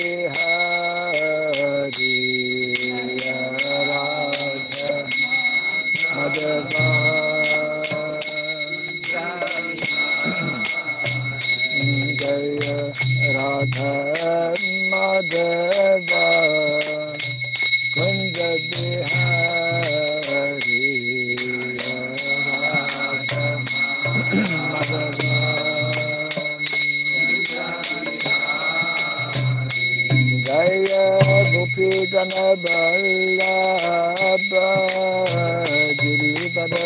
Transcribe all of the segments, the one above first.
Bihari Radha Madhava Jaya Radha Madhava Kunja Bihari Radha Madhava Jaya Gopi Gana Vallabha Girivara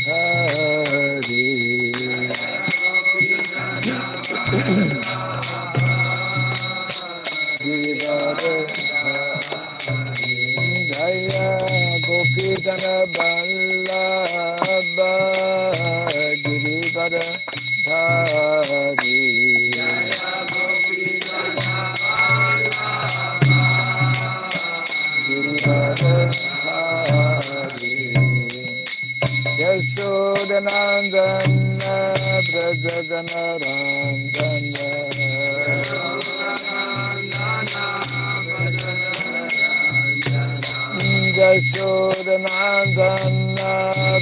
Hari Girivara Jaya Gopi Gana Vallabha Girivara Hari Yashodanandana Brajaganarandana Yashodanandana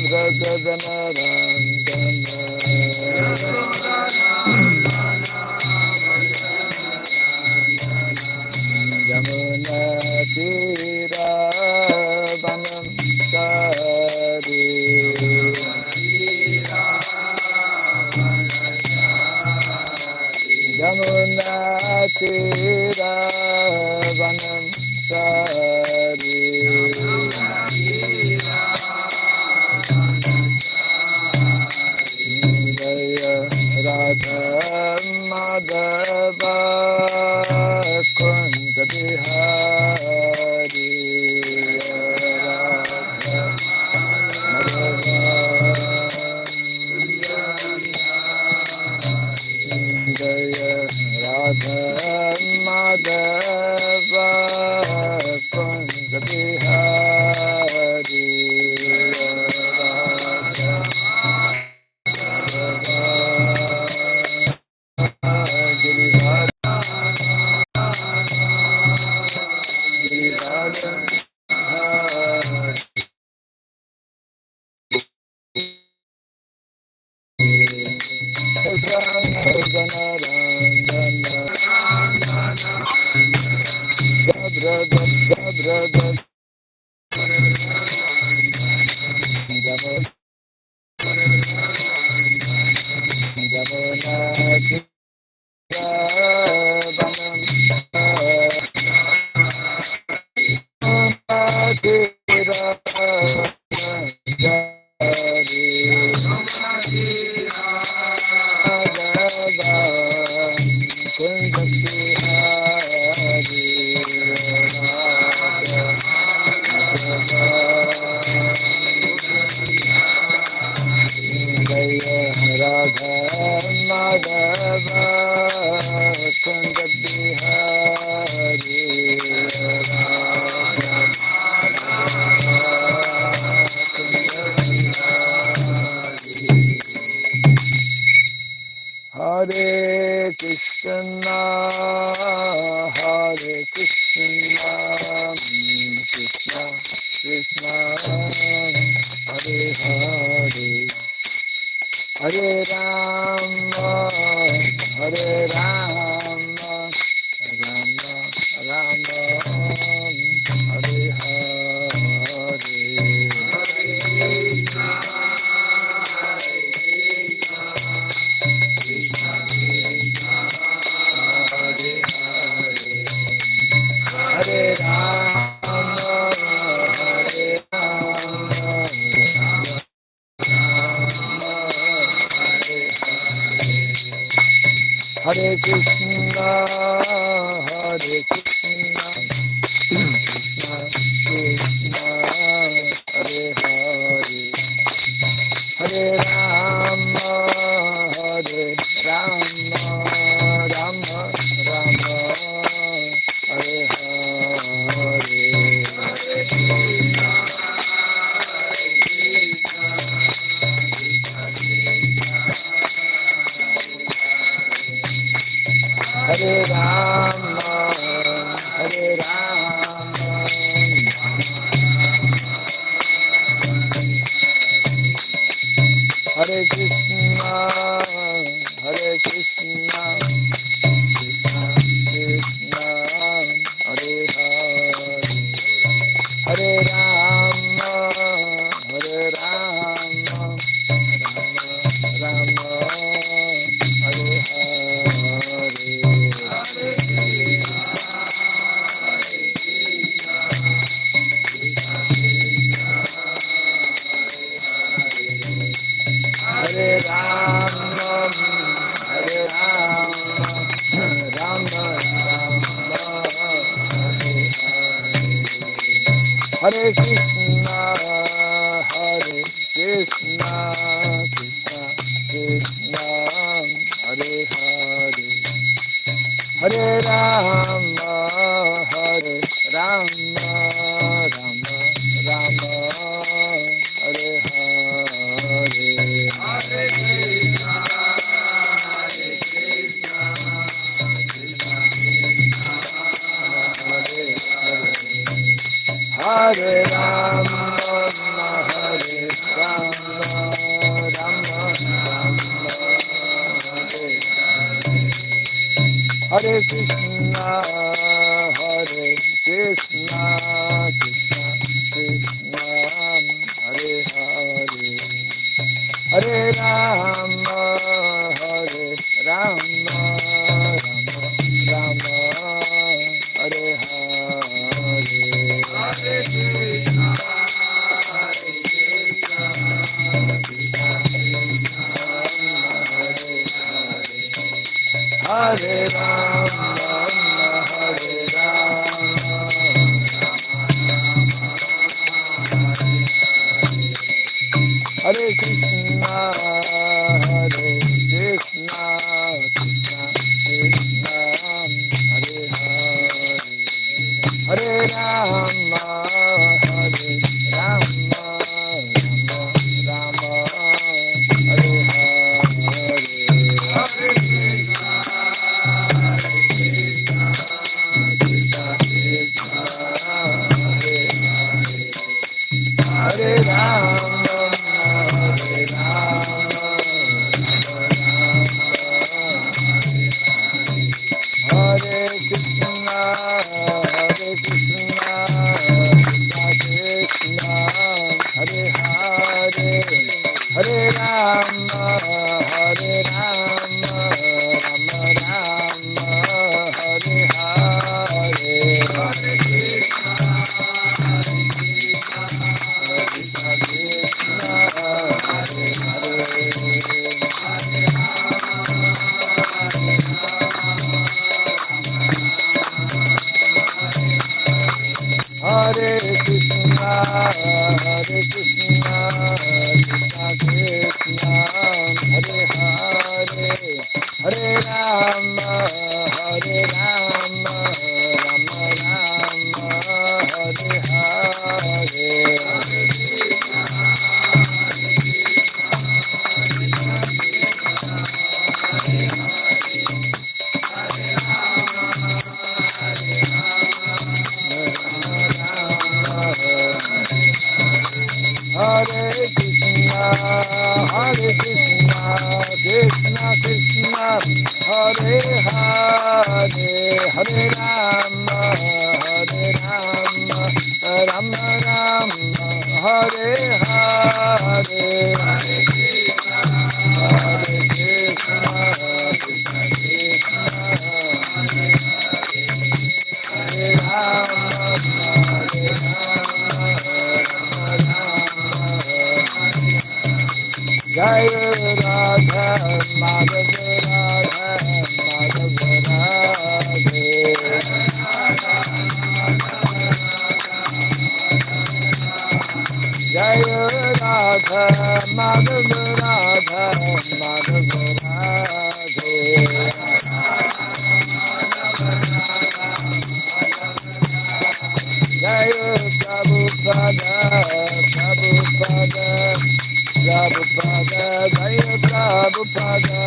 Brajaganarandana Yamuna Tira Vanam Sari Yamuna Tira Vanam Sari Jaya Radha Madhava Kunja Bihari Radha Madhava Jaya Radha Madhava Kunja Bihari Radha Girivara Hare Krishna, Hare Krishna, Krishna Krishna, Hare Hare, Hare Rama, Hare Rama, Rama Rama, Hare Hare Hare Krishna, Hare Krishna, Krishna Krishna, Hare Hare, Hare Rama, Hare Rama, Rama Rama, Hare Hare. Hare Rama, Hare Krishna, Hare Krishna, Krishna Krishna, Hare Hare, Hare Rama, Hare Rama, Rama Rama, Hare Hare, Hare Krishna, Hare Krishna, Krishna Krishna, Hare Hare, Hare Rama, Hare Rama, Rama Rama, Hare Hare Krishna, Hare Krishna, Krishna Krishna, Hare Hare, Hare Rama, Hare Rama, Rama Rama, Hare Hare, Hare Krishna, Hare Krishna, Krishna Krishna, Hare Hare, Hare Rama, Hare Rama, Hare Krishna, Hare Krishna, Krishna Krishna, Hare Hare, Hare Rama, Hare Rama, Rama Rama, Hare Hare, Hare Krishna, Hare Krishna, Krishna Krishna, Hare Hare, Hare Rama, Hare Rama, Hare Krishna, Hare Krishna, Krishna Krishna, Hare Hare, Hare Rama, Hare Rama, Rama Rama, Hare Hare, Hare Krishna, Hare Krishna, Krishna Krishna, Hare Hare, Hare Hare Krishna, Hare Krishna, Krishna Krishna, Hare Hare, Hare Rama, Hare Rama, Rama Rama, Hare Hare, Hare Krishna, Hare Krishna, Krishna Krishna, Hare Hare, Hare Rama, Hare Rama, Hare Krishna, Hare Krishna, Krishna Krishna, Hare Hare, Hare Rama, Hare Rama, Rama Rama, Hare Hare, Hare Krishna, Hare Krishna, Krishna Krishna, Hare Hare, Hare Rama, Hare Rama, Rama Rama, Jai Radha Madhav Radha Madhav Radhe, Jai Radha Madhav Radha Madhav Radhe, Jai Prabhupada, Prabhupada, Prabhupada, Jai Prabhupada,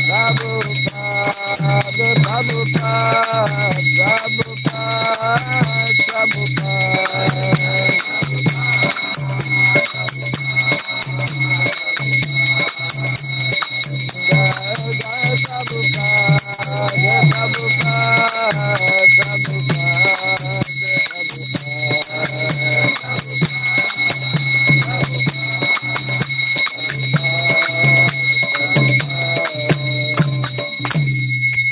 Prabhupada, Prabhupada,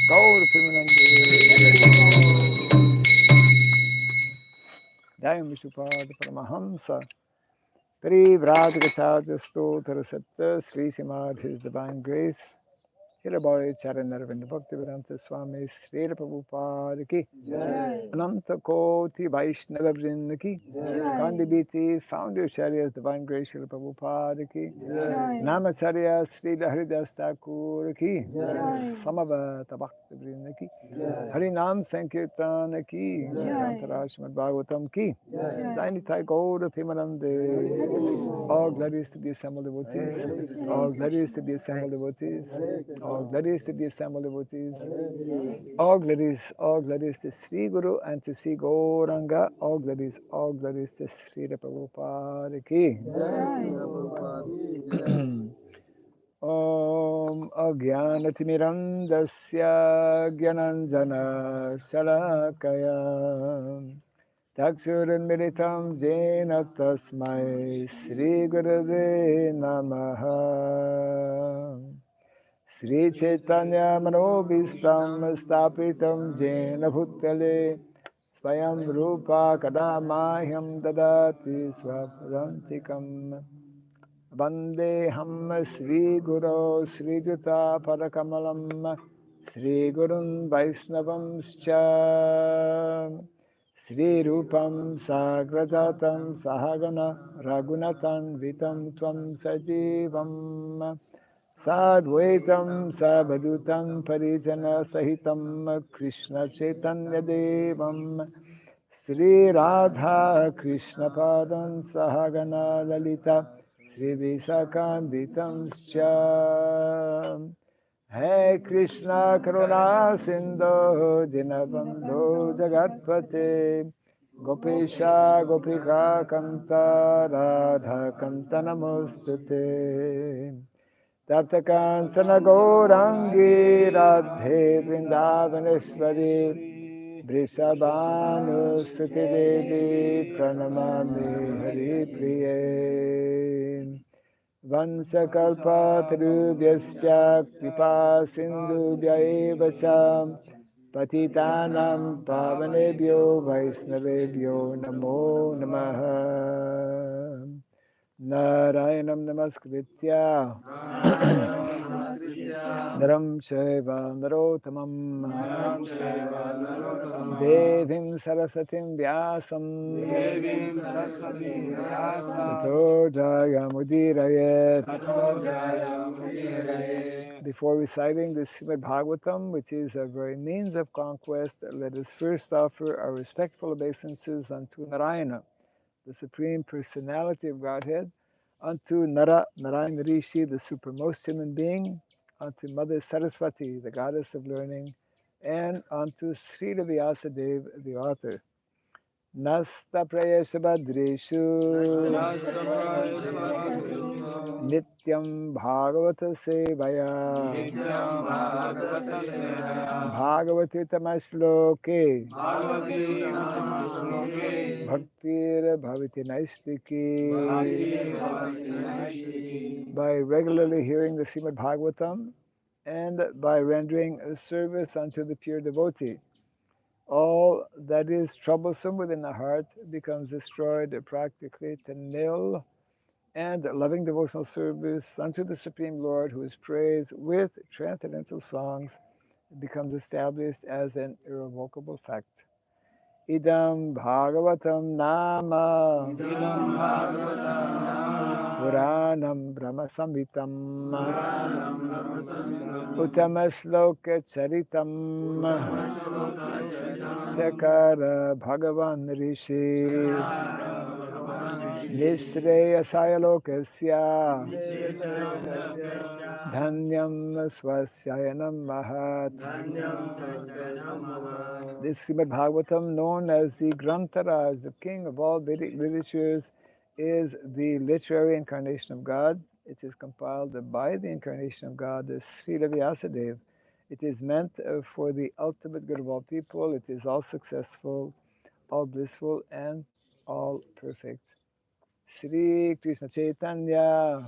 Gaur Premanande. Jai Vishupad Paramahamsa. Gari Vrad Gachad Stotra Satta Sri Simad His Divine Grace. Srila Bhai Charanaravinda Bhakti Vedanta Swami Srila Prabhupada ki Ananta Koti Vaishnava Vrinda ki Kandibiti Founder Acharya's Divine Grace Srila Prabhupada ki Namacharya Srila Haridas Thakur ki Samavata Bhakti Vrinda ki Harinam Sankirtan ki Antaraj Srimad Bhagavatam ki Zainitai Gaura Pimanande. All glories to the assembled devotees. All glories to the assembled devotees. All glories to the assembled devotees. All glories to Sri Guru and to Sri Gauranga. All glories to Sri Prabhupada ki. Om Agyanatimirandasya Gyananjana Shalakaya Chakshurunmilitam Jena Tasmai Sri Gurave Namaha Sri Chaitanya Manobhistam Stapitam Jena Bhutale Swayam Rupa Kadamahyam Dadati Swapadantikam Vandeham Sri Guru Sri Juta Padakamalam Sri Gurun Vaisnavam Scha Sri Rupam Sagrajatam Sahagana Ragunatan Vitam Tvam Sajivam Sadvaitam Sabhadutam Parijana Sahitam Krishna Chaitanya Devam Sri Radha Krishna Padam Sahagana Lalita Sri Visakanditam Scha Hey Krishna Karuna Sindhu Dinabandhu Jagatpate Gopesha Gopika Kanta Radha Kanta Namostute Taptakan Sanagaurangi Radhe Vrindavaneshwari Vrishabhanu Suti Devi Pranamami Hari Priye Vansakalpatarubhyasya Kripa Sindhubhya eva cha Patitanam Pavanebhyo Vaishnavebhyo Namo Namaha Narayanam Namaskritya Naram Chaiva Narotamam Devim Sarasatim Vyasam Tato Jayamudiraye. Before reciting the Srimad Bhagavatam, which is a very means of conquest, let us first offer our respectful obeisances unto Narayana, the Supreme Personality of Godhead, unto Nara, Narayana Rishi, the supermost human being, unto Mother Saraswati, the goddess of learning, and unto Srila Vyasadeva, the author. Nasta Prayesha Badreshu Nityam Bhagavata Sevaya Bhagavati Tamasloke Bhaktir Bhavati Naistiki. By regularly hearing the Srimad Bhagavatam and by rendering a service unto the pure devotee, all that is troublesome within the heart becomes destroyed practically to nil, and loving devotional service unto the Supreme Lord, who is praised with transcendental songs, becomes established as an irrevocable fact. Idam Bhagavatam Nama Puranam Brahma Samhitam Uttama Charitam Shakara Bhagavan Rishi Nishreyasaya Lokasya Dhanyam Swasyayanam Mahat. This Srimad Bhagavatam, known as the Granthara, the king of all Vedic literatures, is the literary incarnation of God. It is compiled by the incarnation of God, the Srila Vyasadeva. It is meant for the ultimate good of all people. It is all successful, all blissful, and all perfect. Shri Krishna Chaitanya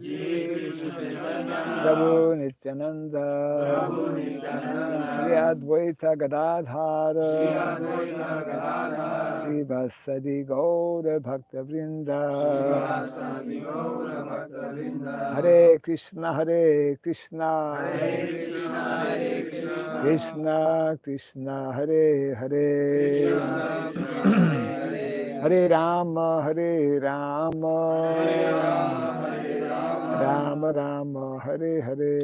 Prabhu Nityananda Sri Advaita Gadadhara Sri Vasadi Gaura Bhakta Vrinda Hare Krishna Krishna Krishna Hare Hare Hare Rama Rama Rama Hare Hare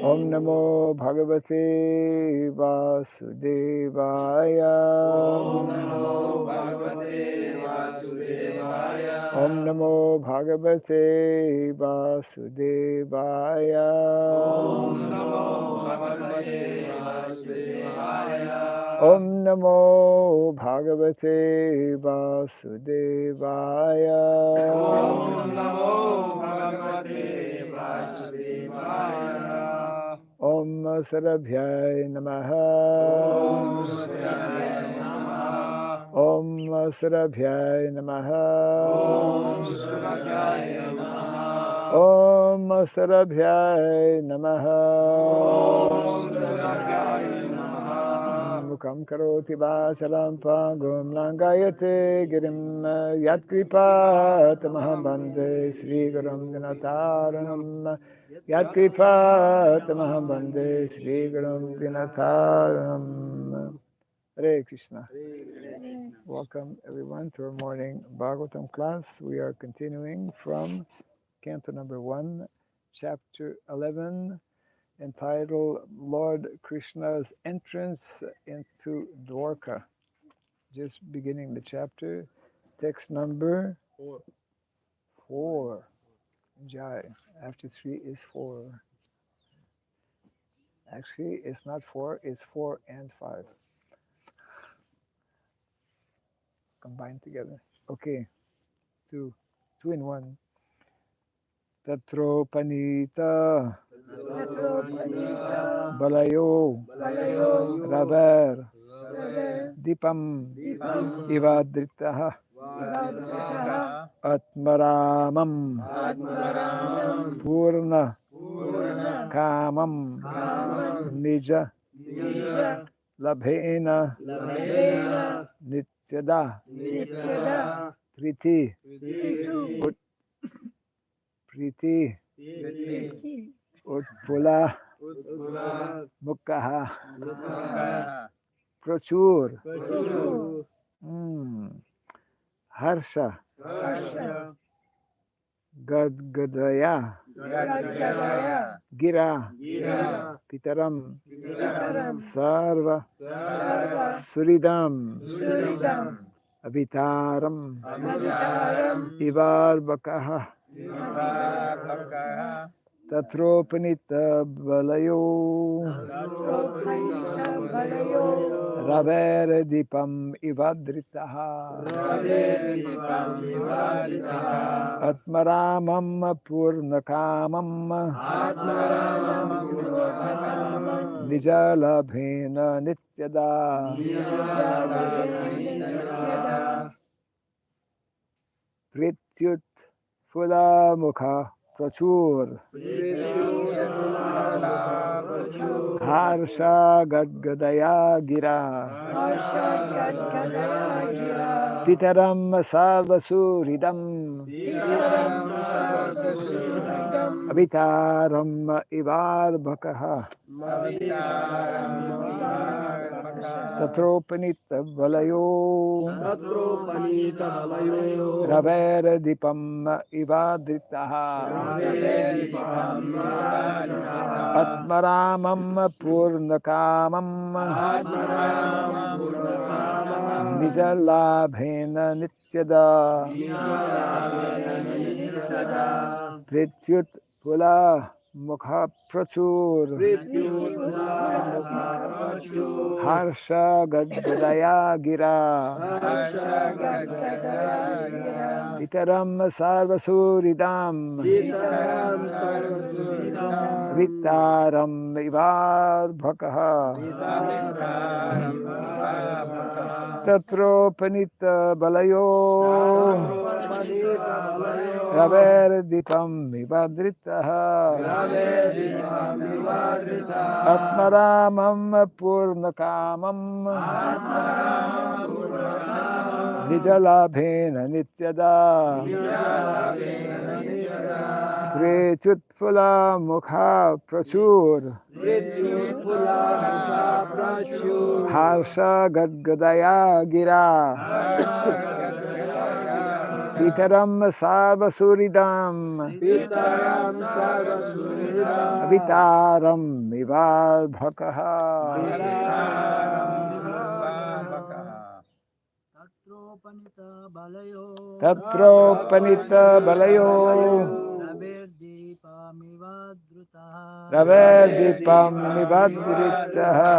Om Namo Bhagavate Vasudevaya Om Namo Bhagavate Vasudevaya Om Namo Bhagavate Vasudevaya Om Sarabhyai Namaha Om Sarabhyai Namaha Om Sarabhyai Namaha Mukam karoti vasalam pangum langayate girim yatkripa tamaham bande Sri Gurum Dinataranam yatkripa tamaham bande Sri Gurum Dinataranam. Hare Krishna. Welcome everyone to our morning Bhagavatam class. We are continuing from Canto number 1, chapter 11, entitled Lord Krishna's Entrance into Dwarka. Just beginning the chapter, text number 4. Jai. After 3 is 4. Actually, it's not 4, it's 4 and 5. Combined together. Okay, 2 in 1. Tatro panita balayo raver dipam ivadritaha atmaramam purna kamam nija labhena nityada priti Priti Utfula Mukhaha Prachur Harsha Gadgadaya Gira Pitaram Sarva Suridam Avitaram Ivarbakaha Tatropanita balayo Ravere dipam ivadritaha Atmaramam purnakamam Nijalabhena nityada Prityut Fula Mukha Prachur Harsha Gadgadaya Gira Pitaram Sarvasuridam Avitaram Ivarbhakaha Tatropanita Valayo Ravera Dipam Ivadritaha Atmaramam Purnakamam Nijalabhena Nityada Prityut Pula Mukha Prachur Prityutpula Mukha Prachur Harsha Gadgadaya Gira Harsha Gadgadaya Gira Itaram Sarvasuridam Itaram Sarvasuridam Vitaram Ivar Bhakaha Vitaram Vivarbhakaha Tatro Panita Balayo Tatropanita Balayo Raver Dipam Vibadritaha Ravedipam Vivadrita Atmaramam Purnakamam Atmaramam Purnakamam Nijalabhena Nityada Nijalabhena Nityada Prechutfula Mukha Prachur Prityutpula Mukha Prachur Harsha Gadgadaya Gira Harsha Gadgadaya Pitaram Sarvasuridam Pitaram Sarvasuridam Vitaram Ivar Bhakaha Vitaram Vivarbhakaha Tatropanita balayo Tatropanita Balayo Ravedipamivadrutaha Raverdipam Nivadritaha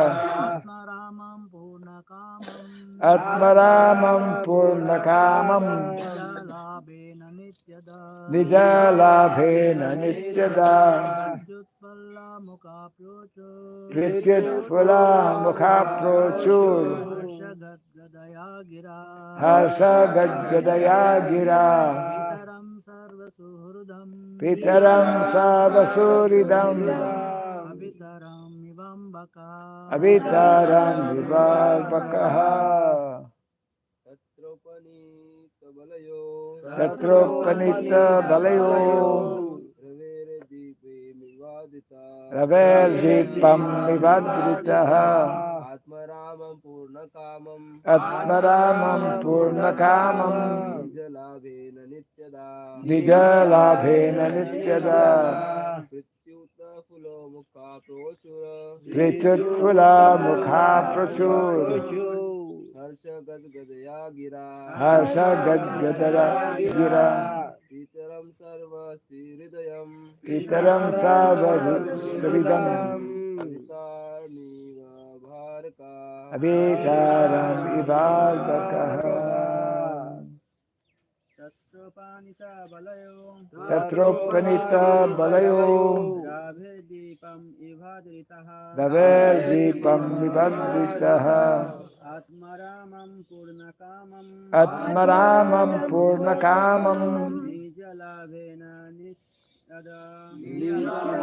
Atmaramam Purnakamam Atmaramam Purnakamam Nijalabhena Nityada Nijalabhena Nityada Vidyutpalla Mukha Procho Prityutfula Mukha Prochur Harshagadgadaya Gira Harsha Gadgadaya Gira Pitaram Sarvasuhridam Pitaram Sarvasuridam Abhitaram Ivambaka Avitaram Vibharbhakaha Tatropanita Balayo Tatropanita Balayo Ravedipam Vivadita Raverdipam Vivadritaha Atmaramam Purnakamam Atmaramam Purnakamam Nijalabhena Nityada Nijalabhena Nityada Prityutpula Mukha Prachura Prichutfula Mukha Prachur Harsha Gadgadaya Gira Harsha Gadgadaya Gira Pitaram Sarva Siridayam Pitaram Sarvasuridam Avitarmiva Bharaka Avitaram Vibharbhakaha Tatropanita balayo Tatropanita Balayo Ravedipam Ivadritaha Raverdipam Vibhadritaha Atmaramam Purnakamam Atmaramam Purnakamam Nijalabhena Nityada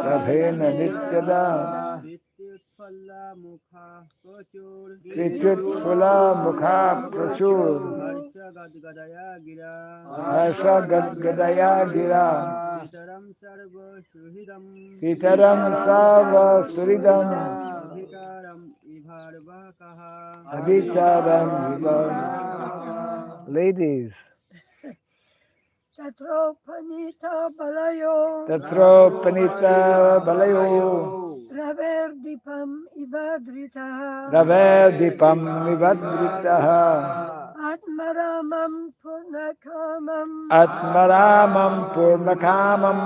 Rabhena Nityada Vidyutpalla Mukha Prachur Prichutfula Mukha Prachur Harshagadgadaya Gira Harsha Gadgadaya Gira Pitaram Sarva Shuhidam Pitaram Sarvasuridam Abhitaram Ivarbhakaha Avitaram Vibharbhakaha. Ladies, Tatropanita balayo Tatropanita Balayo Raverdipam Ivadritaha Raverdipam Vibhadritaha Atmaramam Purnakamam Atmaramam Purnakamam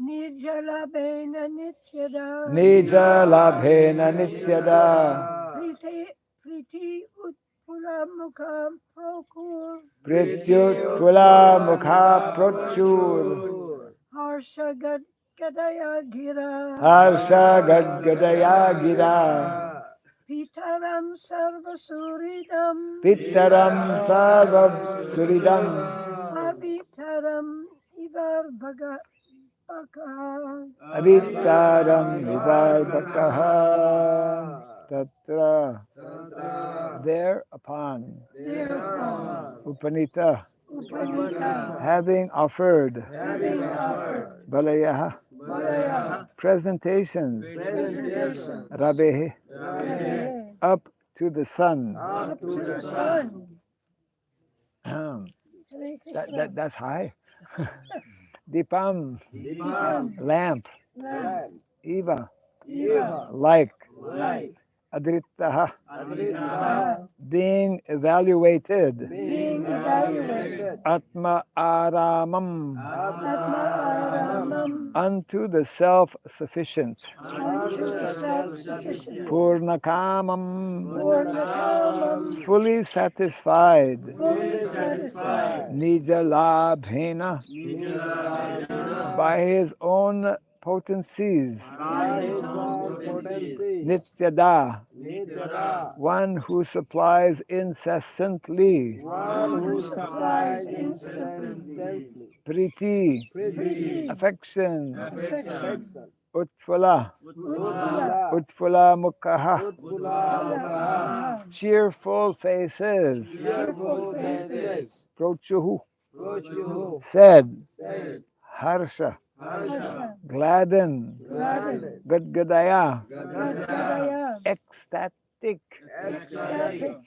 Nijalabhena Nityada Nijalabhena Nityada Priti Utpula Mukha Prokur Prityutfula Mukha Prachur Harsha Gadgadaya Gira Harsha Gadgadaya Gira Pitaram Sarvasuridam Pitaram Sarvasuridam Avitaram Ivarbhaka Avitaram Vibharbhakaha Tatra Thereupon Upanita having offered Balayaha presentations Rabehe up to the sun. up to the sun. That's high. Dipam, lamp. Eva, like. Adritaha, being evaluated. Atma aramam, unto the self-sufficient. unto the self-sufficient, Purnakamam, Purnakamam, fully satisfied. fully satisfied, Nijalabhena, by his own potencies. by his own Nityada, Nityada, one who supplies incessantly. one who supplies instantly, instantly. Priti, Priti, affection. affection, Utfula, Utpala, Utfula Mukhaha, Utpala, cheerful faces. cheerful faces, Prochuhu, Prochuhu, said. said, Harsha, Harsha, gladden. Gladden, Gadgadaya, Gadgadaya, ecstatic. ecstatic,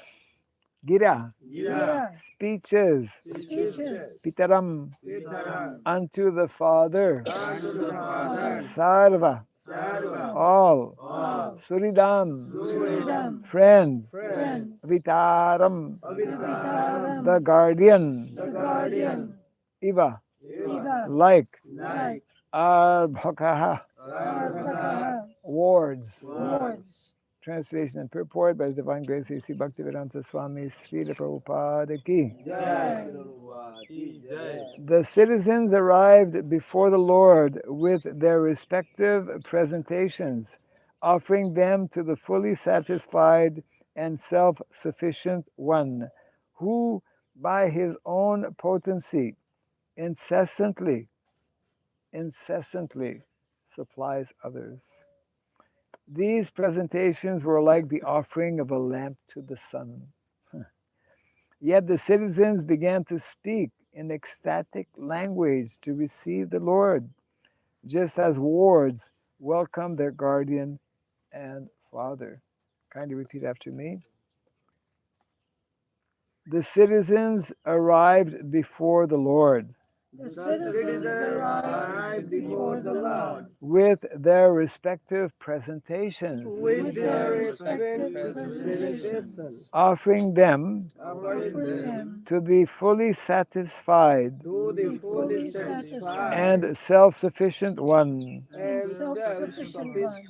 Gira, Gira, speeches. speeches, Pitaram, Pitaram, unto the Father. unto the Father, Sarva, Sarva, all. all, Suridam, Suridam, friend. friend, Vitaram, Avitaram, the guardian. the guardian, Iva, Eva, like. like, Arbhakaha, Arpakaha, wards. wards. Translation and purport by His Divine Grace A.C. Bhaktivedanta Swami Srila Prabhupada Ki. Jai. The citizens arrived before the Lord with their respective presentations, offering them to the fully satisfied and self-sufficient One, who by his own potency incessantly supplies others. These presentations were like the offering of a lamp to the sun. Yet the citizens began to speak in ecstatic language to receive the Lord, just as wards welcome their guardian and father. Kindly repeat after me. The citizens arrived before the Lord The citizens arrived before the Lord with their respective presentations, With their respective respective presentations, presentations, offering them offering them to be fully satisfied to the be fully fully satisfied satisfied and self-sufficient One, and self-sufficient one,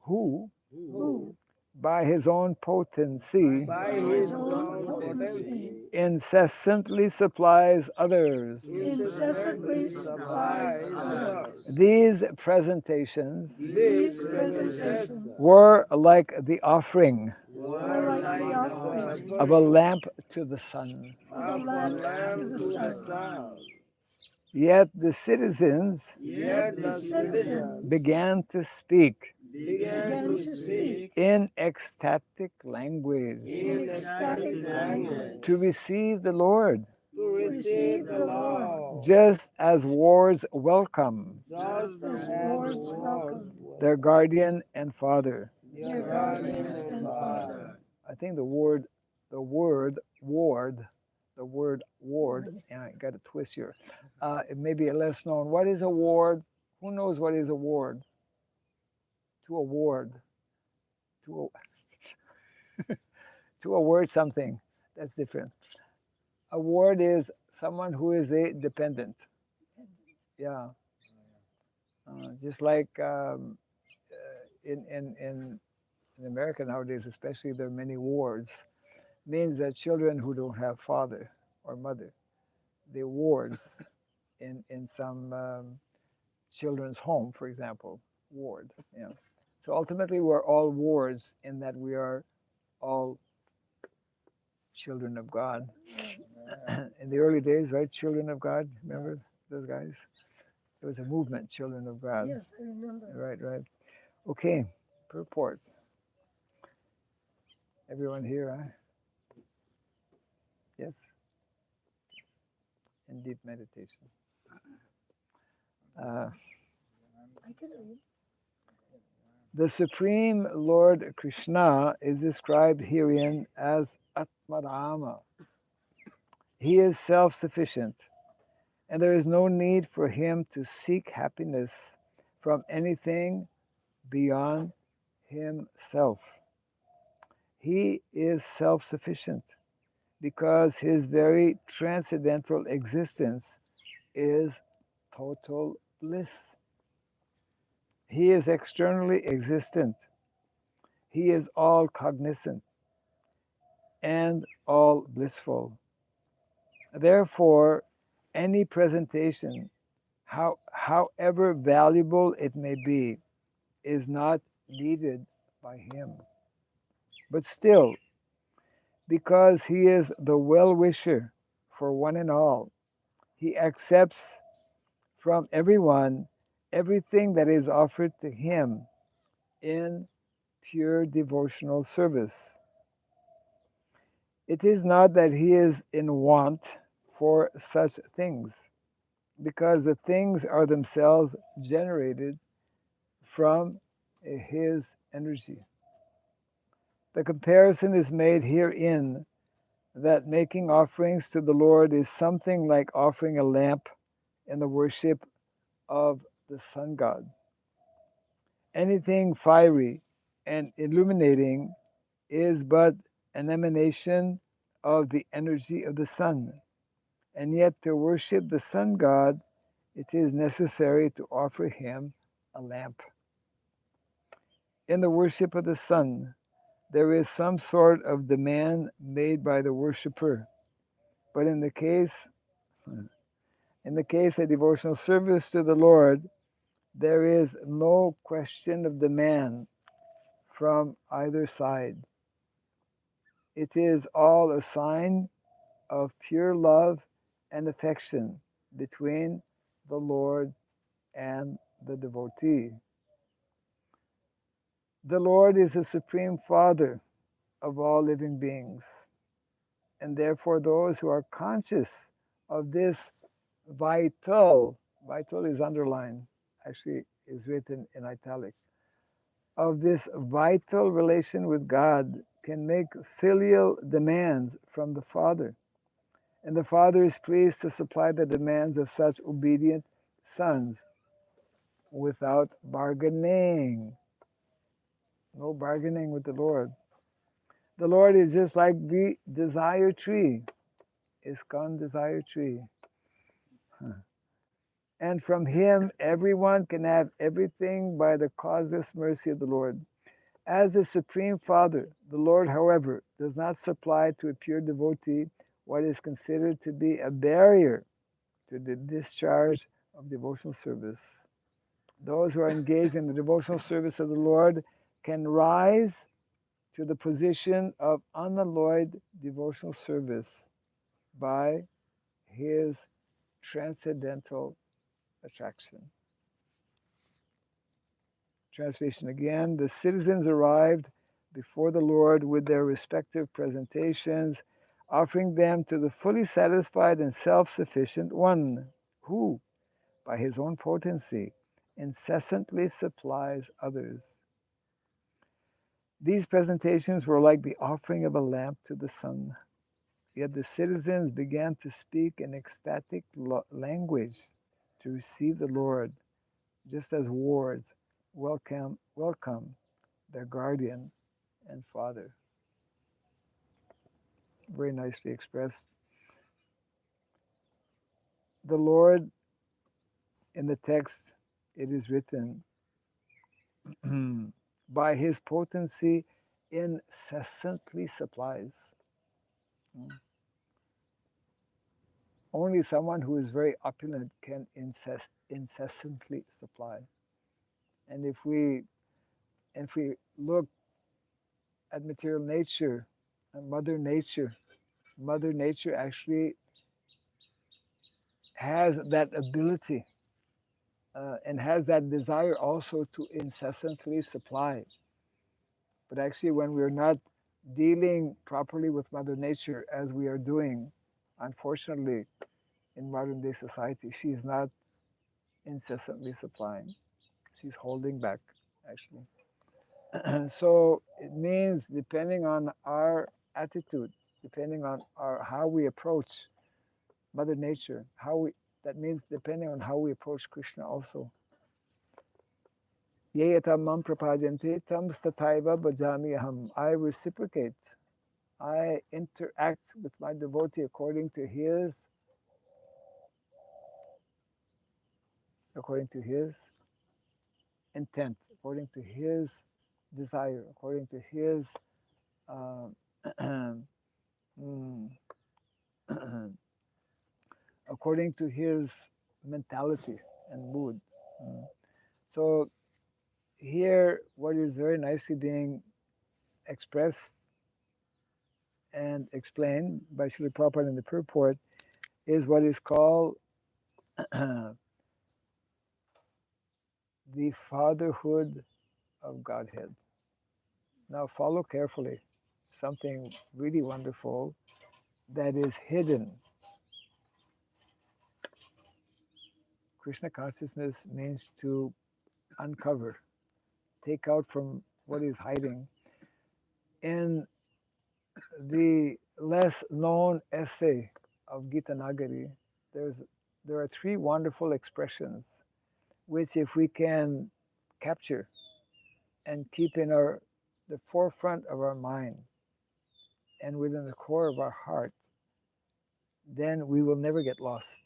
who who by his own potency by his his own own potency potency incessantly supplies others. incessantly supplies others. These presentations These presentations were like the offering were like the offering of a lamp to the sun. of a lamp to the sun. Yet the citizens Yet The citizens began to speak began to speak in ecstatic language in ecstatic language to receive the Lord, to receive the Lord, just as wards welcome just as as wards wards welcome their guardian and father. their guardians and father. I think the word ward, and I got a twist here. It may be less known. What is a ward? Who knows what is a ward? To award, to to award something. That's different. A ward is someone who is a dependent. Yeah, just like in America nowadays, especially, there are many wards. Means that children who don't have father or mother, they wards in some children's home, for example, ward. Yeah. So ultimately, we're all wards in that we are all children of God. In the early days, right? Children of God. Remember those guys? It was a movement, Children of God. Yes, I remember. Right. Okay, purport. Everyone here, huh? Yes? In deep meditation. I can read. The Supreme Lord Krishna is described herein as Atmarama. He is self-sufficient, and there is no need for him to seek happiness from anything beyond himself. He is self-sufficient because his very transcendental existence is total bliss. He is externally existent. He is all cognizant and all blissful. Therefore, any presentation, however valuable it may be, is not needed by him. But still, because he is the well-wisher for one and all, he accepts from everyone everything that is offered to him in pure devotional service. It is not that he is in want for such things, because the things are themselves generated from his energy. The comparison is made herein that making offerings to the Lord is something like offering a lamp in the worship of the sun god. Anything fiery and illuminating is but an emanation of the energy of the sun. And yet to worship the sun god, it is necessary to offer him a lamp. In the worship of the sun, there is some sort of demand made by the worshipper. But in the case of devotional service to the Lord, there is no question of demand from either side. It is all a sign of pure love and affection between the Lord and the devotee. The Lord is the Supreme Father of all living beings, and therefore those who are conscious of this vital is underlined, actually is written in italic, of this vital relation with God can make filial demands from the Father. And the Father is pleased to supply the demands of such obedient sons without bargaining. No bargaining with the Lord. The Lord is just like the desire tree, ISKCON desire tree. And from him, everyone can have everything by the causeless mercy of the Lord. As the Supreme Father, the Lord, however, does not supply to a pure devotee what is considered to be a barrier to the discharge of devotional service. Those who are engaged in the devotional service of the Lord can rise to the position of unalloyed devotional service by his transcendental attraction. Translation again. The citizens arrived before the Lord with their respective presentations, offering them to the fully satisfied and self-sufficient one, who, by his own potency, incessantly supplies others. These presentations were like the offering of a lamp to the sun. Yet the citizens began to speak in ecstatic language to receive the Lord, just as wards welcome their guardian and father. Very nicely expressed. The Lord, in the text, it is written, by his potency incessantly supplies. Only someone who is very opulent can incessantly supply. And if we look at material nature and Mother Nature actually has that ability and has that desire also to incessantly supply. But actually, when we're not dealing properly with Mother Nature as we are doing, unfortunately, in modern day society, she's not incessantly supplying. She's holding back, actually. So it means, depending on our attitude, depending on how we approach Mother Nature, that means depending on how we approach Krishna also. Ye etam mam prapadyante tam stataiva bhajami aham. I reciprocate. I interact with my devotee according to his according to his intent, according to his desire, according to his uh, mm, according to his mentality and mood. Mm. So here, what is very nicely being expressed and explained by Srila Prabhupada in the purport is what is called the fatherhood of Godhead. Now follow carefully something really wonderful that is hidden. Krishna consciousness means to uncover, take out from what is hiding. In the less known essay of Gita Nagari, there are three wonderful expressions which, if we can capture and keep in the forefront of our mind and within the core of our heart, then we will never get lost.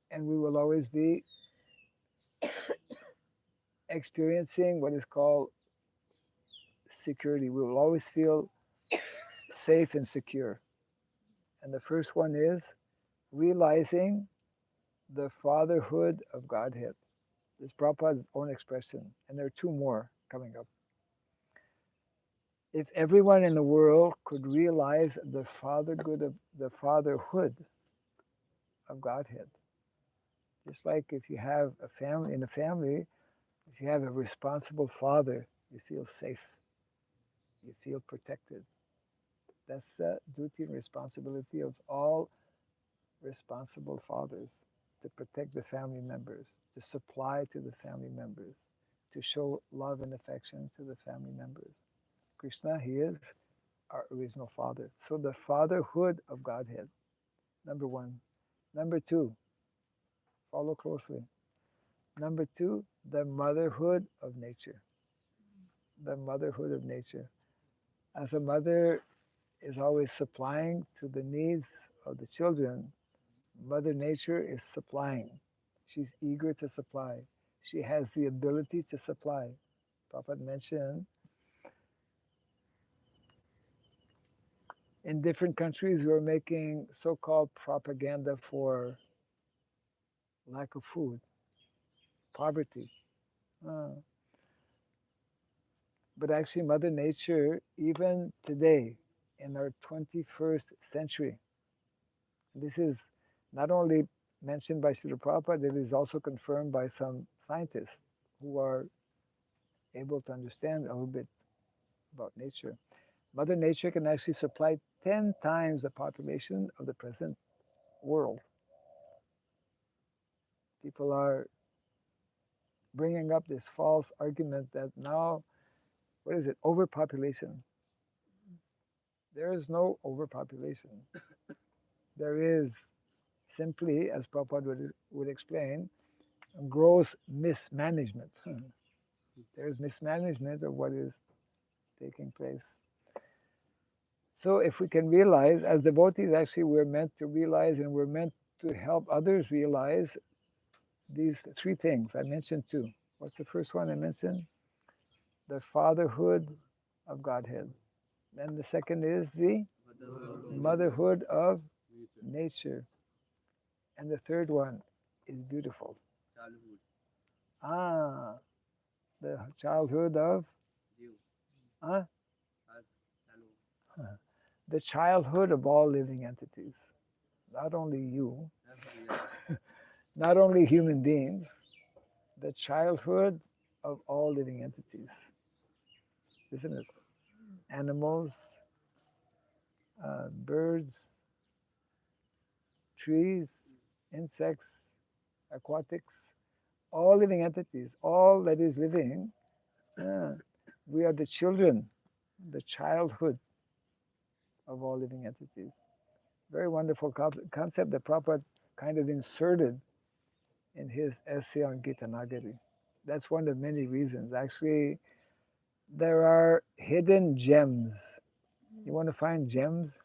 And we will always be experiencing what is called security. We will always feel safe and secure. And the first one is realizing the fatherhood of Godhead. This is Prabhupada's own expression, and there are two more coming up. If everyone in the world could realize the fatherhood of Godhead, just like if you have a family, in a family, if you have a responsible father, you feel safe, you feel protected. That's the duty and responsibility of all responsible fathers, to protect the family members, to supply to the family members, to show love and affection to the family members. Krishna, he is our original father. So the fatherhood of Godhead, number one. Number two, follow closely. Number two, the motherhood of nature. The motherhood of nature. As a mother is always supplying to the needs of the children, Mother Nature is supplying. She's eager to supply. She has the ability to supply. Prabhupada mentioned in different countries we are making so-called propaganda for lack of food, poverty. But actually Mother Nature, even today, in our 21st century, this is not only mentioned by Srila Prabhupada, it is also confirmed by some scientists who are able to understand a little bit about nature. Mother Nature can actually supply 10 times the population of the present world. People are bringing up this false argument that now, what is it, overpopulation. There is no overpopulation. There is simply, as Prabhupada would explain, gross mismanagement. There is mismanagement of what is taking place. So if we can realize, as devotees, actually we're meant to realize and we're meant to help others realize these three things. I mentioned two. What's the first one I mentioned? The fatherhood of Godhead. Then the second is the motherhood of nature. And the third one is beautiful. The childhood of the childhood of all living entities. Not only you, not only human beings, the childhood of all living entities. Isn't it? Animals, birds, trees, insects, aquatics, all living entities, all that is living, we are the children, the childhood of all living entities. Very wonderful concept that Prabhupada kind of inserted in his essay on Gita Nagari. That's one of many reasons. Actually, there are hidden gems. You want to find gems?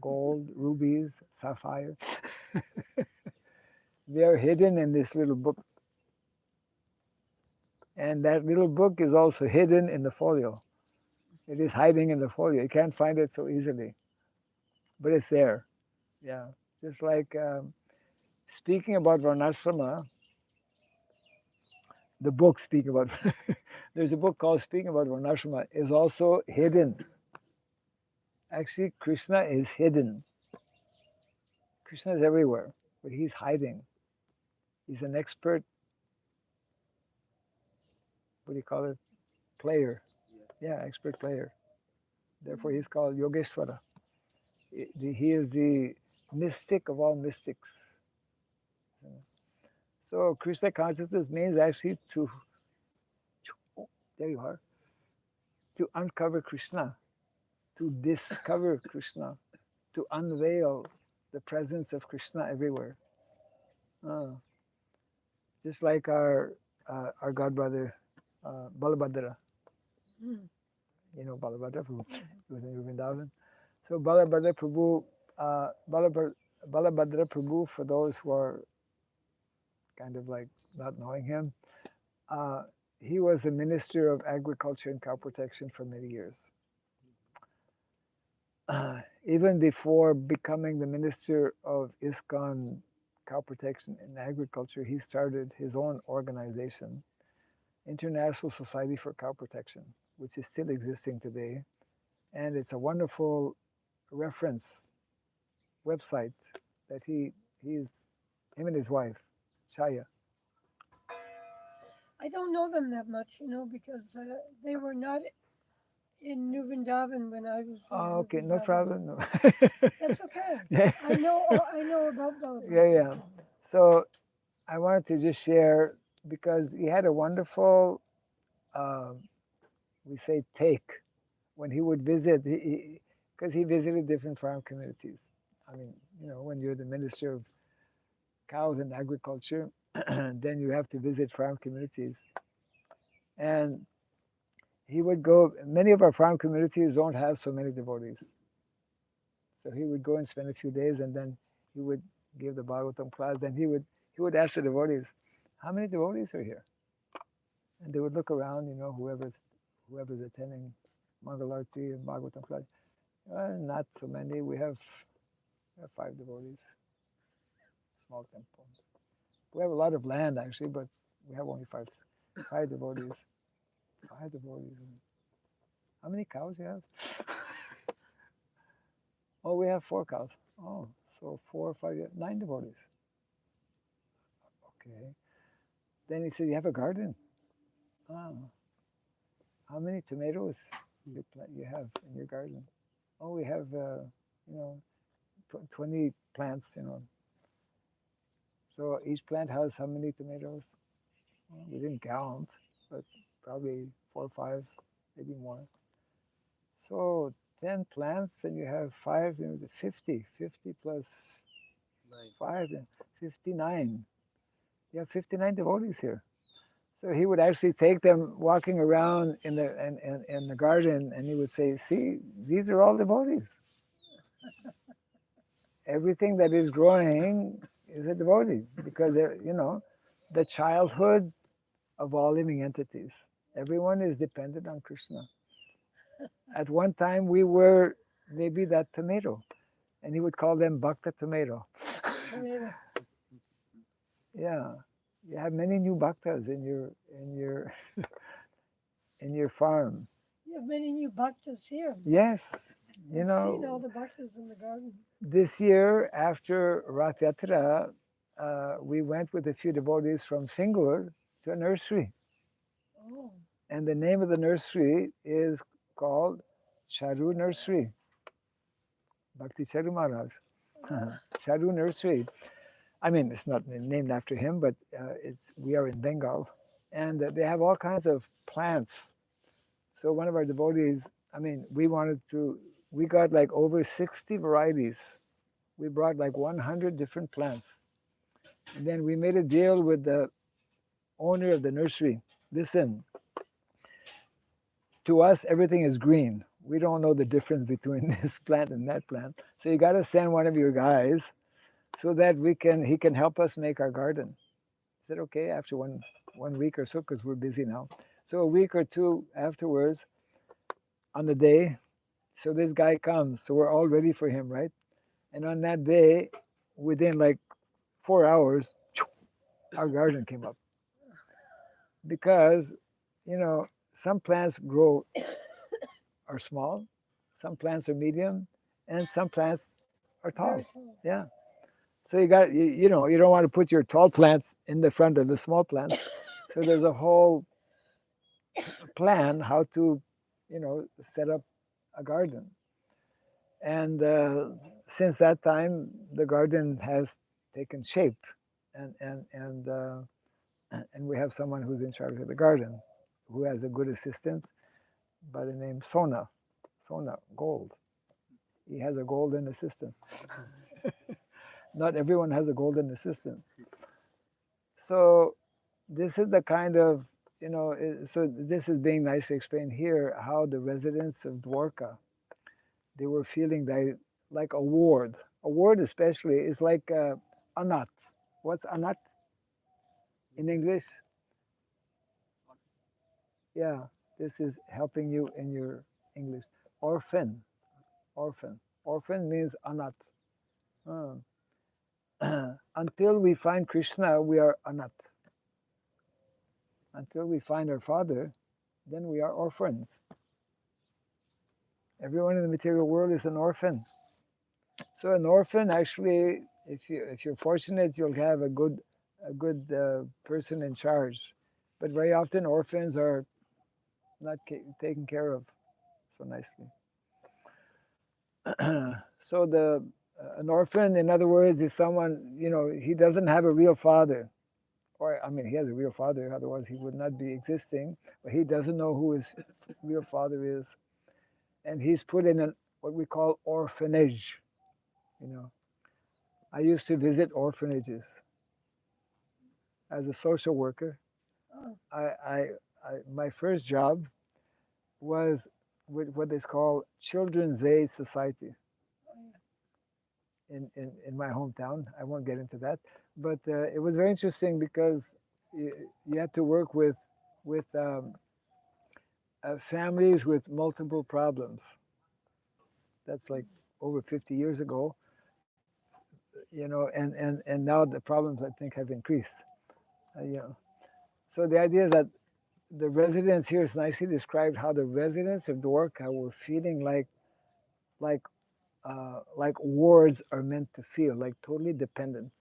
Gold, rubies, sapphire. they're hidden in this little book. And that little book is also hidden in the folio. It is hiding in the folio. You can't find it so easily. But it's there. Yeah. Just like speaking about Varnasrama, the book speaking about, there's a book called Speaking About Varnasrama, is also hidden. Actually, Krishna is hidden. Krishna is everywhere, but he's hiding. He's an expert, what do you call it? Player. Yeah, expert player. Therefore, he's called Yogeshwara. He is the mystic of all mystics. So, Krishna consciousness means actually to, there you are, to uncover Krishna, to discover Krishna, to unveil the presence of Krishna everywhere. Just like our godbrother Balabhadra. You know Balabhadra Prabhu, he was in Vrindavan. So Balabhadra Prabhu, Balabhadra Prabhu, for those who are kind of like not knowing him, he was a minister of agriculture and cow protection for many years. Even before becoming the minister of ISKCON cow protection and agriculture, he started his own organization, International Society for Cow Protection, which is still existing today. And it's a wonderful reference website that him and his wife, Chaya. I don't know them that much, because they were not in New Vrindavan when I was there. Oh, okay, no problem. No. That's okay. Yeah. I know about Balabhadra. Yeah. So I wanted to just share, because he had a wonderful, we say, take when he would visit, because he visited different farm communities. I mean, when you're the minister of cows and agriculture, then you have to visit farm communities. And he would go, many of our farm communities don't have so many devotees. So he would go and spend a few days, and then he would give the Bhagavatam class. Then he would ask the devotees, how many devotees are here? And they would look around, whoever's attending Mangalarti and Bhagavatam class. Not so many. We have 5 devotees. Small temple. We have a lot of land actually, but we have only 5 devotees. 5 devotees. How many cows you have? Oh, we have 4 cows. Oh, so 4 or 5, 9 devotees. Okay. Then he said, you have a garden. Oh. How many tomatoes you have in your garden? Oh, we have, 20 plants, So each plant has how many tomatoes? Well, we didn't count, but probably 4 or 5, maybe more. So 10 plants, and you have 5, 50 plus 5, 59. You have 59 devotees here. So he would actually take them walking around in the garden, and he would say, see, these are all devotees. Everything that is growing is a devotee, because they're, the childhood of all living entities. Everyone is dependent on Krishna. At one time, we were maybe that tomato, and he would call them Bhakta tomato. Yeah, you have many new bhaktas in your in your farm. You have many new bhaktas here. Yes, I've seen all the bhaktas in the garden. This year, after Rath Yatra, we went with a few devotees from Singur to a nursery. Oh. And the name of the nursery is called Charu Nursery. Bhakti Charu Maharaj. Charu Nursery. I mean, it's not named after him, but we are in Bengal. And they have all kinds of plants. So one of our devotees, we got like over 60 varieties. We brought like 100 different plants. And then we made a deal with the owner of the nursery. Listen, to us, everything is green. We don't know the difference between this plant and that plant. So you got to send one of your guys so that he can help us make our garden. I said, okay, after one week or so, because we're busy now. So a week or two afterwards, on the day, so this guy comes. So we're all ready for him, right? And on that day, within like 4 hours, our garden came up. Because, some plants grow are small, some plants are medium, and some plants are tall. Very tall. Yeah. So you don't want to put your tall plants in the front of the small plants. So there's a whole plan how to, set up a garden. And since that time, the garden has taken shape, and and and uh, and we have someone who's in charge of the garden, who has a good assistant by the name Sona Gold. He has a golden assistant. Not everyone has a golden assistant. So this is the kind of, so this is being nicely explained here, how the residents of Dwarka, they were feeling that like a ward. A ward especially is like anat. What's anat in English? Yeah, this is helping you in your English. Orphan. Orphan. Orphan means anat. Uh, until we find Krishna, we are anat. Until we find our father, then we are orphans. Everyone in the material world is an orphan. So an orphan, actually, if you're fortunate, you'll have a good person in charge. But very often, orphans are not taken care of so nicely. So an orphan, in other words, is someone, he doesn't have a real father. Or, I mean, he has a real father, otherwise he would not be existing. But he doesn't know who his real father is. And he's put in what we call orphanage. I used to visit orphanages as a social worker. Oh, My first job was with what is called Children's Aid Society in my hometown. I won't get into that, but it was very interesting because you had to work with families with multiple problems. That's like over 50 years ago, and now the problems I think have increased. So the idea is that the residents here is nicely described how the residents of Dwarka were feeling like wards are meant to feel, like totally dependent.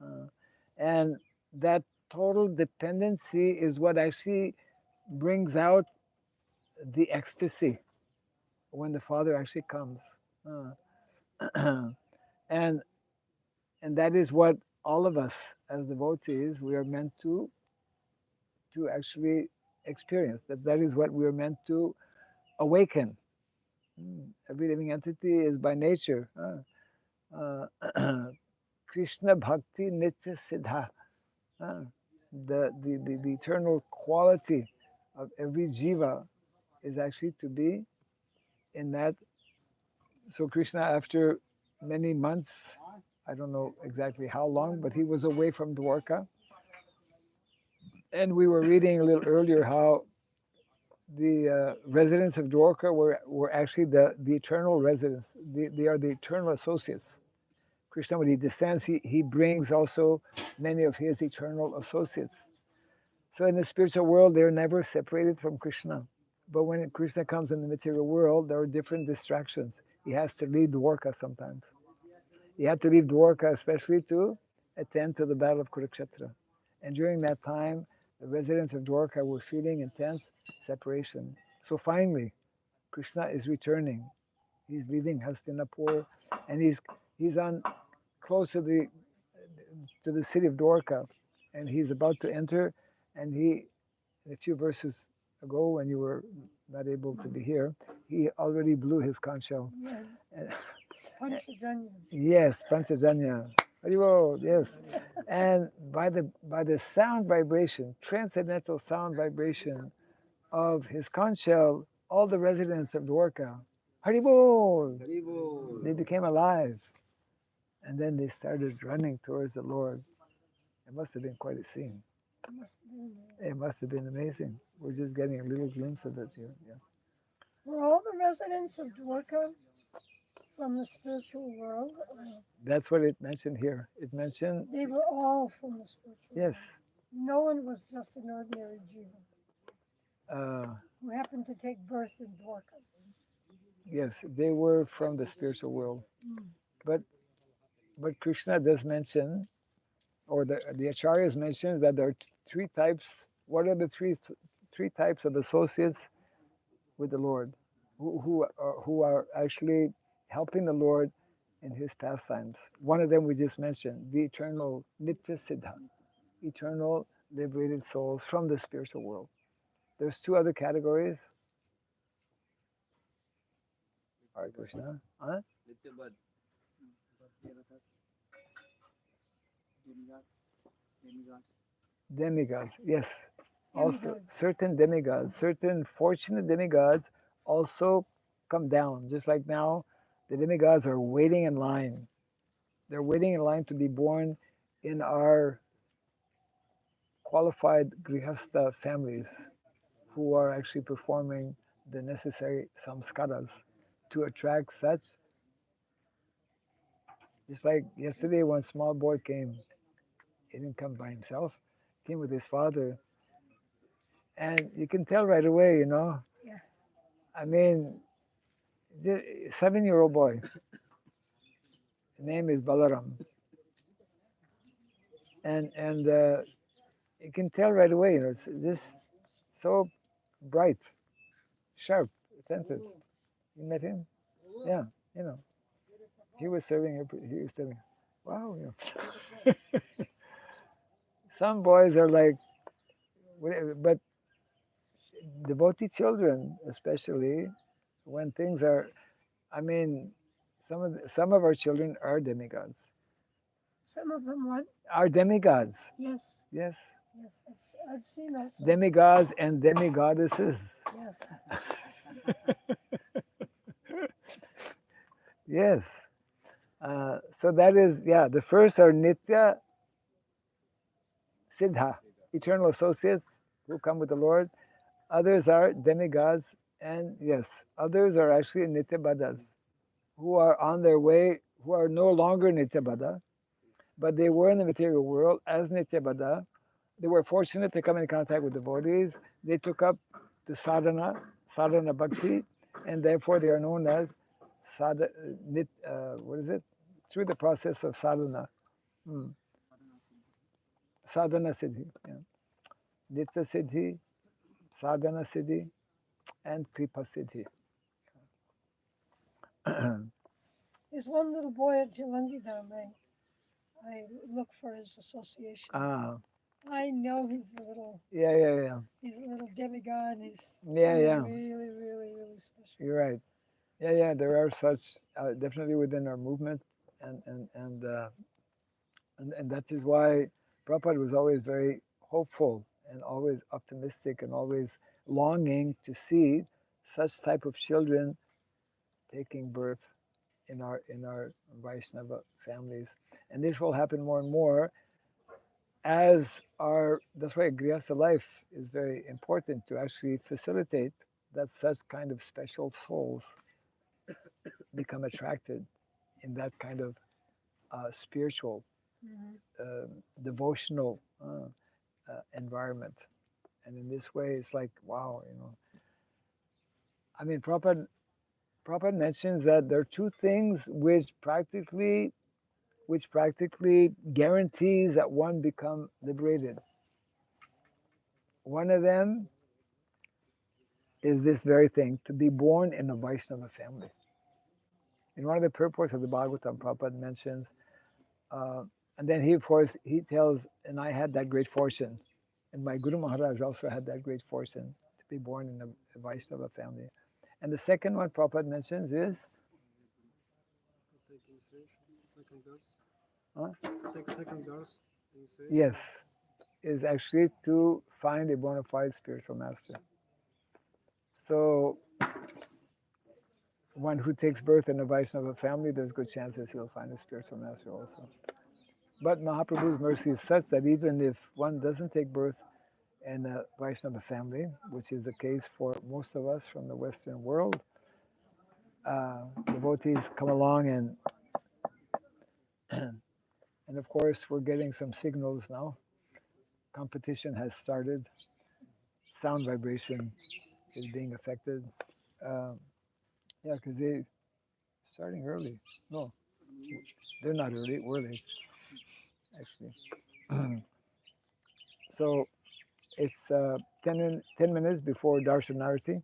Uh, and that total dependency is what actually brings out the ecstasy when the Father actually comes. And that is what all of us as devotees, we are meant to actually experience. That is what we are meant to awaken. Every living entity is by nature Krishna Bhakti Nitya Siddha. The eternal quality of every jiva is actually to be in that. So Krishna, after many months, I don't know exactly how long, but he was away from Dwarka. And we were reading a little earlier how the residents of Dwarka were actually the eternal residents. They are the eternal associates. Krishna, when he descends, he brings also many of his eternal associates. So in the spiritual world, they're never separated from Krishna. But when Krishna comes in the material world, there are different distractions. He has to leave Dwarka sometimes. He had to leave Dwarka especially to attend to the battle of Kurukshetra. And during that time, the residents of Dwarka were feeling intense separation. So finally, Krishna is returning. He's leaving Hastinapur, and he's on close to the city of Dwarka, and he's about to enter. And a few verses ago, when you were not able to be here, he already blew his conch shell. yeah. And, Panchajanya. yes, Panchajanya. Haribo, yes. And by the sound vibration, transcendental sound vibration of his conch shell, all the residents of Dwarka, Haribo, Haribo. they became alive. And then they started running towards the Lord. It must have been quite a scene. Must have been, It must have been amazing. We're just getting a little glimpse of it here. Yeah. were all the residents of Dwarka from the spiritual world? That's what it mentioned here. It mentioned, They were all from the spiritual yes, world. No one was just an ordinary jiva uh, who happened to take birth in Dwarka. yes, they were from the spiritual world. But Krishna does mention, or the acharyas mentions that there are three types. What are the three types of associates with the Lord, who are actually helping the Lord in his pastimes? One of them we just mentioned, the eternal Nitya Siddha, eternal liberated souls from the spiritual world. There's two other categories. Hare Krishna. Huh? Nityabad. Demigods, yes. Also, Demigods. certain demigods, certain fortunate demigods also come down. Just like now, the demigods are waiting in line. They're waiting in line to be born in our qualified grihastha families who are actually performing the necessary samskaras to attract such. Just like yesterday, one small boy came. He didn't come by himself. He came with his father. And you can tell right away, Yeah. I mean, the 7-year-old boy. His name is Balaram. And you can tell right away, it's just so bright, sharp, attentive. You met him? Yeah, he was serving, he was telling, wow, Some boys are like, but devotee children, especially, when things are, I mean, some of our children are demigods. Some of them what? Are demigods. Yes. Yes. Yes. I've seen also. Demigods and demigoddesses. Yes. Yes. So that is, the first are Nitya Siddha, eternal associates who come with the Lord. Others are demigods, and yes, others are actually Nityabadas, who are on their way, who are no longer Nityabada, but they were in the material world as Nityabada. They were fortunate to come in contact with devotees. They took up the sadhana bhakti, and therefore they are known as what is it? Through the process of sadhana. Sadhana siddhi. Yeah. Nitya siddhi, sadhana siddhi, and kripa siddhi. There's one little boy at Jalandhar. I look for his association. I know he's a little. Yeah. He's a little demigod. He's Yeah. really, really, really special. You're right. Yeah. There are such definitely within our movement, and that is why Prabhupada was always very hopeful and always optimistic and always longing to see such type of children taking birth in our Vaishnava families. And this will happen more and more as that's why Grihastha life is very important, to actually facilitate that such kind of special souls become attracted in that kind of spiritual, devotional environment. And in this way, it's like, wow, I mean, Prabhupada mentions that there are two things which practically guarantees that one become liberated. One of them is this very thing, to be born in a Vaishnava family. In one of the purports of the Bhagavatam, Prabhupada mentions, and then he, of course, he tells, and I had that great fortune, and my Guru Maharaj also had that great fortune to be born in a Vaishnava family. And the second one Prabhupada mentions is? Take second verse. Yes, is actually to find a bona fide spiritual master. So one who takes birth in a Vaishnava family, there's good chances he'll find a spiritual master also. But Mahaprabhu's mercy is such that even if one doesn't take birth in a Vaishnava family, which is the case for most of us from the Western world, devotees come along and of course we're getting some signals now. Competition has started. Sound vibration is being affected. Yeah, because they're starting early. No, they're not early. We're late, actually. So it's 10 minutes before Darshanarati,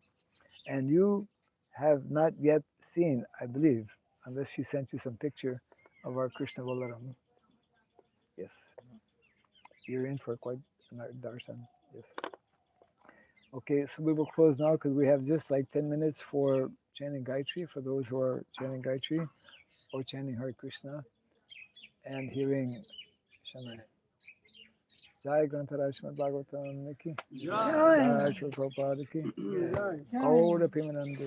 and you have not yet seen, I believe, unless she sent you some picture of our Krishna Balaram. Yes, you're in for quite a darshan. Yes. Okay, so we will close now because we have just like 10 minutes for chanting Gayatri for those who are chanting Gayatri or chanting Hare Krishna and hearing Shamay. Jai Grantaraj Srimad Bhagavatam Niki. Jai Shri Prabhupada Ki. Gaura Pimanande.